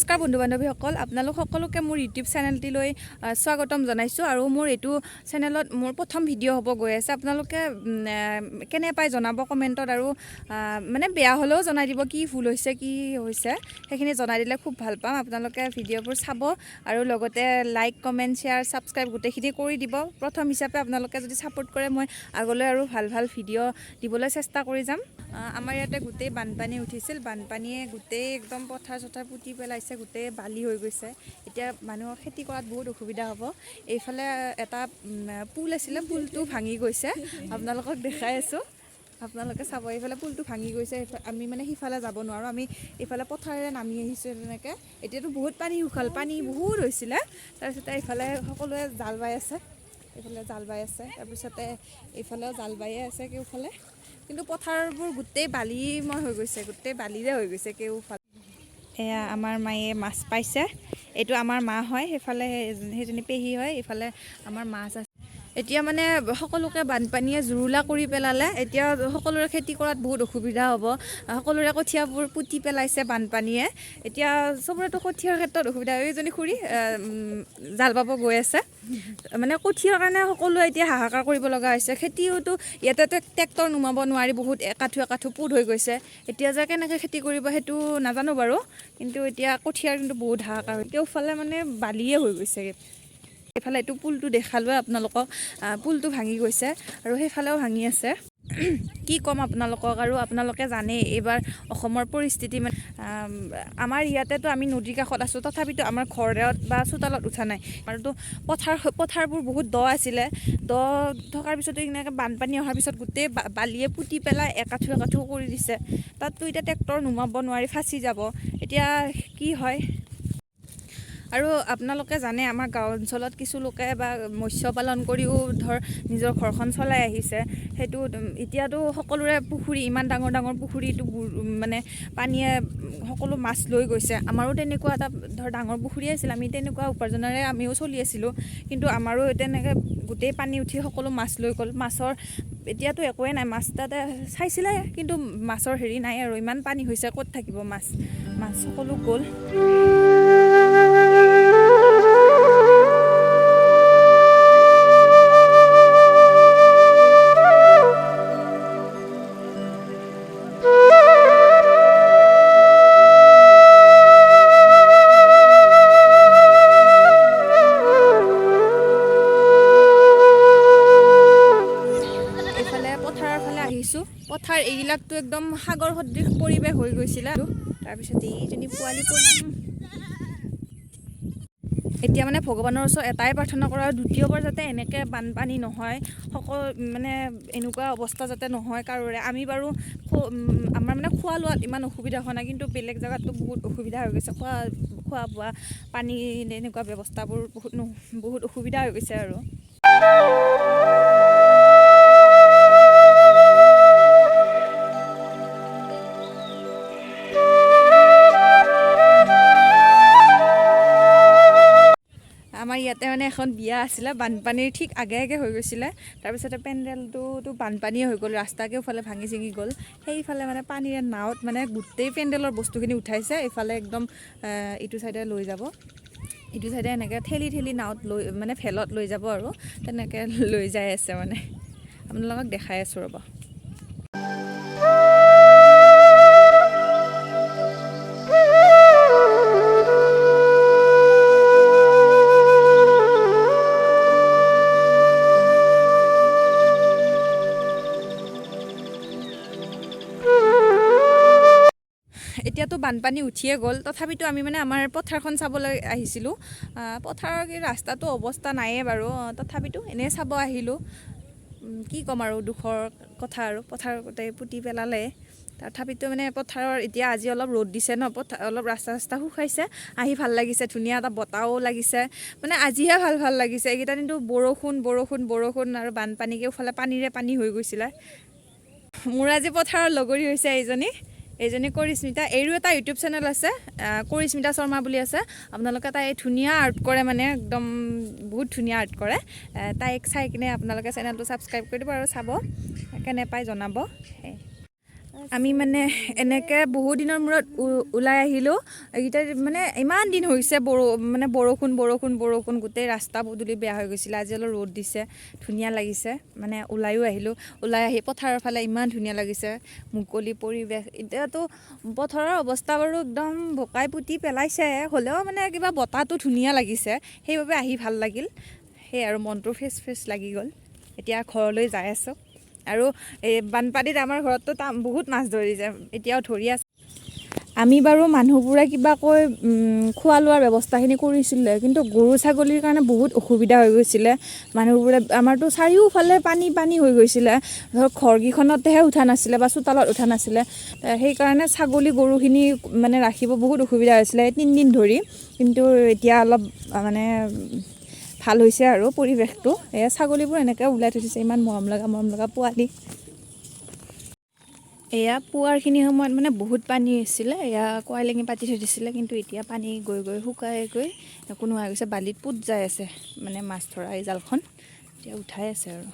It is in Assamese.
নমস্কাৰ বন্ধু বান্ধৱীসকল আপোনালোক সকলোকে মোৰ ইউটিউব চেনেলটিলৈ স্বাগতম জনাইছোঁ আৰু মোৰ এইটো চেনেলত মোৰ প্ৰথম ভিডিঅ' হ'ব গৈ আছে আপোনালোকে কেনে পায় জনাব কমেণ্টত আৰু মানে বেয়া হ'লেও জনাই দিব কি ভুল হৈছে কি হৈছে সেইখিনি জনাই দিলে খুব ভাল পাম আপোনালোকে ভিডিঅ'বোৰ চাব আৰু লগতে লাইক কমেণ্ট শ্বেয়াৰ ছাবস্ক্ৰাইব গোটেইখিনি কৰি দিব প্ৰথম হিচাপে আপোনালোকে যদি ছাপোৰ্ট কৰে মই আগলৈ আৰু ভাল ভাল ভিডিঅ' দিবলৈ চেষ্টা কৰি যাম আমাৰ ইয়াতে গোটেই বানপানী উঠিছিল বানপানীয়ে গোটেই একদম পথাৰ চথাৰ পুতি পেলাইছে গোটেই বালি হৈ গৈছে এতিয়া মানুহৰ খেতি কৰাত বহুত অসুবিধা হ'ব এইফালে এটা পুল আছিলে পুলটো ভাঙি গৈছে আপোনালোকক দেখাই আছোঁ আপোনালোকে চাব এইফালে পুলটো ভাঙি গৈছে আমি মানে সিফালে যাব নোৱাৰোঁ আমি এইফালে পথাৰেৰে নামি আহিছোঁ তেনেকৈ এতিয়াতো বহুত পানী শুকাল পানী বহুত হৈছিলে তাৰপিছতে এইফালে সকলোৱে জাল বাই আছে এইফালে জাল বাই আছে তাৰপিছতে এইফালেও জাল বায়ে আছে কেউফালে কিন্তু পথাৰবোৰ গোটেই বালিময় হৈ গৈছে গোটেই বালিৰে হৈ গৈছে কেউফালে এয়া আমাৰ মায়ে মাছ পাইছে এইটো আমাৰ মা হয় সেইফালে সেইজনী পেহী হয় এইফালে আমাৰ মাছ আছে এতিয়া মানে সকলোকে বানপানীয়ে জুৰুলা কৰি পেলালে এতিয়া সকলোৰে খেতি কৰাত বহুত অসুবিধা হ'ব সকলোৰে কঠীয়াবোৰ পুতি পেলাইছে বানপানীয়ে এতিয়া চবৰেতো কঠীয়াৰ ক্ষেত্ৰত অসুবিধা এইজনী খুৰী জাল বাব গৈ আছে মানে কঠীয়াৰ কাৰণে সকলোৱে এতিয়া হাহাকাৰ কৰিব লগা হৈছে খেতিওতো ইয়াতে ট্ৰেক্টৰ নুমাব নোৱাৰি বহুত একাঠু পুত হৈ গৈছে এতিয়া যে কেনেকৈ খেতি কৰিব সেইটো নাজানো বাৰু কিন্তু এতিয়া কঠীয়াৰ কিন্তু বহুত হাহাকাৰ হয় কেউফালে মানে বালিয়ে হৈ গৈছে এইফালে এইটো পুলটো দেখালোৱে আপোনালোকক পুলটো ভাঙি গৈছে আৰু সেইফালেও ভাঙি আছে কি ক'ম আপোনালোকক আৰু আপোনালোকে জানেই এইবাৰ অসমৰ পৰিস্থিতি মানে আমাৰ ইয়াতেতো আমি নদীৰ কাষত আছোঁ তথাপিতো আমাৰ ঘৰত বা চোতালত উঠা নাই আৰুতো পথাৰবোৰ বহুত দ আছিলে দ থকাৰ পিছতো এনেকৈ বানপানী অহাৰ পিছত গোটেই বালিয়ে পুতি পেলাই একাঠু কৰি দিছে তাততো এতিয়া ট্ৰেক্টৰ নুমাব নোৱাৰি ফাঁচি যাব এতিয়া কি হয় আৰু আপোনালোকে জানে আমাৰ গাঁও অঞ্চলত কিছু লোকে বা মৎস্য পালন কৰিও ধৰ নিজৰ ঘৰখন চলাই আহিছে সেইটো এতিয়াতো সকলোৰে পুখুৰী ইমান ডাঙৰ পুখুৰীটো মানে পানীয়ে সকলো মাছ লৈ গৈছে আমাৰো তেনেকুৱা এটা ধৰ ডাঙৰ পুখুৰী আছিল আমি তেনেকুৱা উপাৰ্জনেৰে আমিও চলি আছিলোঁ কিন্তু আমাৰো তেনেকৈ গোটেই পানী উঠি সকলো মাছ লৈ গ'ল মাছৰ এতিয়াতো একোৱেই নাই মাছ তাতে চাইছিলে কিন্তু মাছৰ হেৰি নাই আৰু ইমান পানী হৈছে ক'ত থাকিব মাছ সকলো গ'ল পথাৰ এইবিলাকতো একদম সাগৰ সদৃশ পৰিৱেশ হৈ গৈছিলে আৰু তাৰপিছত এইজনী পোৱালি এতিয়া মানে ভগৱানৰ ওচৰত এটাই প্ৰাৰ্থনা কৰা দ্বিতীয়বাৰ যাতে এনেকৈ বানপানী নহয় মানে এনেকুৱা অৱস্থা যাতে নহয় কাৰোৰে আমি বাৰু আমাৰ মানে খোৱা লোৱাত ইমান অসুবিধা হোৱা নাই কিন্তু বেলেগ জেগাততো বহুত অসুবিধা হৈ গৈছে খোৱা বোৱা পানী এনেকুৱা ব্যৱস্থাবোৰ বহুত অসুবিধা হৈ গৈছে আৰু আমাৰ ইয়াতে মানে এখন বিয়া আছিলে বানপানীৰ ঠিক আগে হৈ গৈছিলে তাৰপিছতে পেণ্ডেলটোতো বানপানীয়ে হৈ গ'ল ৰাস্তা কেউফালে ভাঙি চিঙি গ'ল সেইফালে মানে পানীৰে নাৱত মানে গোটেই পেণ্ডেলৰ বস্তুখিনি উঠাইছে এইফালে একদম ইটো চাইডে লৈ যাব ইটো চাইডে এনেকৈ ঠেলি নাৱত লৈ মানে ভেলত লৈ যাব আৰু তেনেকৈ লৈ যাই আছে মানে আপোনালোকক দেখাই আছোঁ ৰ'ব এতিয়াতো বানপানী উঠিয়ে গ'ল তথাপিতো আমি মানে আমাৰ পথাৰখন চাবলৈ আহিছিলোঁ পথাৰৰ ৰাস্তাটো অৱস্থা নাইয়ে বাৰু তথাপিতো এনেই চাব আহিলোঁ কি ক'ম আৰু দুখৰ কথা আৰু পথাৰ গোটেই পুতি পেলালে তথাপিতো মানে পথাৰৰ এতিয়া আজি অলপ ৰ'দ দিছে ন অলপ ৰাস্তা শুকাইছে আহি ভাল লাগিছে ধুনীয়া এটা বতাহও লাগিছে মানে আজিহে ভাল লাগিছে এইকেইটা দিনটো বৰষুণ আৰু বানপানী কেউফালে পানীৰে পানী হৈ গৈছিলে মোৰ আজি পথাৰৰ লগৰী হৈছে এইজনী কৰিস্মিতা এইৰো এটা ইউটিউব চেনেল আছে কৰিস্মিতা শৰ্মা বুলি আছে আপোনালোকে তাই ধুনীয়া আৰ্ট কৰে মানে একদম বহুত ধুনীয়া আৰ্ট কৰে তাইক চাই কিনে আপোনালোকে চেনেলটো ছাবস্ক্ৰাইব কৰি দিব আৰু চাব কেনে পাই জনাব আমি মানে এনেকৈ বহু দিনৰ মূৰত ওলাই আহিলোঁ। এইকেইটা মানে ইমান দিন হৈছে বৰষুণ গোটেই ৰাস্তা পদূলি বেয়া হৈ গৈছিলে। আজি অলপ ৰ'দ দিছে, ধুনীয়া লাগিছে। মানে ওলাইও আহিলোঁ, ওলাই আহি পথাৰৰ ফালে ইমান ধুনীয়া লাগিছে, মুকলি পৰিৱেশ। এতিয়াতো পথাৰৰ অৱস্থা বাৰু একদম বোকাই পুতি পেলাইছে, হ'লেও মানে কিবা বতাহটো ধুনীয়া লাগিছে, সেইবাবে আহি ভাল লাগিল। সেই আৰু মনটো ফ্ৰেছ লাগি গ'ল। এতিয়া ঘৰলৈ যাই আছোঁ। আৰু এই বানপানীত আমাৰ ঘৰততো বহুত মাছ ধৰিছে, এতিয়াও ধৰি আছে। আমি বাৰু মানুহবোৰে কিবা কৈ খোৱা লোৱাৰ ব্যৱস্থাখিনি কৰিছিলে, কিন্তু গৰু ছাগলীৰ কাৰণে বহুত অসুবিধা হৈ গৈছিলে। মানুহবোৰে আমাৰতো চাৰিওফালে পানী হৈ গৈছিলে। ধৰক ঘৰকেইখনতেহে উঠা নাছিলে বা চোতালত উঠা নাছিলে। সেইকাৰণে ছাগলী গৰুখিনি মানে ৰাখিব বহুত অসুবিধা হৈছিলে 3 দিন ধৰি। কিন্তু এতিয়া অলপ মানে ভাল হৈছে আৰু পৰিৱেশটো। এয়া ছাগলীবোৰ এনেকৈ ওলাই থৈছে, ইমান মৰম লগা পোৱালি। এয়া পুৱাৰখিনি সময়ত মানে বহুত পানী হৈছিলে, এয়া কইলেঙি পাতি থৈ দিছিলে, কিন্তু এতিয়া পানী গৈ শুকাই গৈ একো নোহোৱা গৈছে। বালিত পোত যাই আছে মানে মাছ ধৰা এই জালখন, এতিয়া উঠাই আছে আৰু।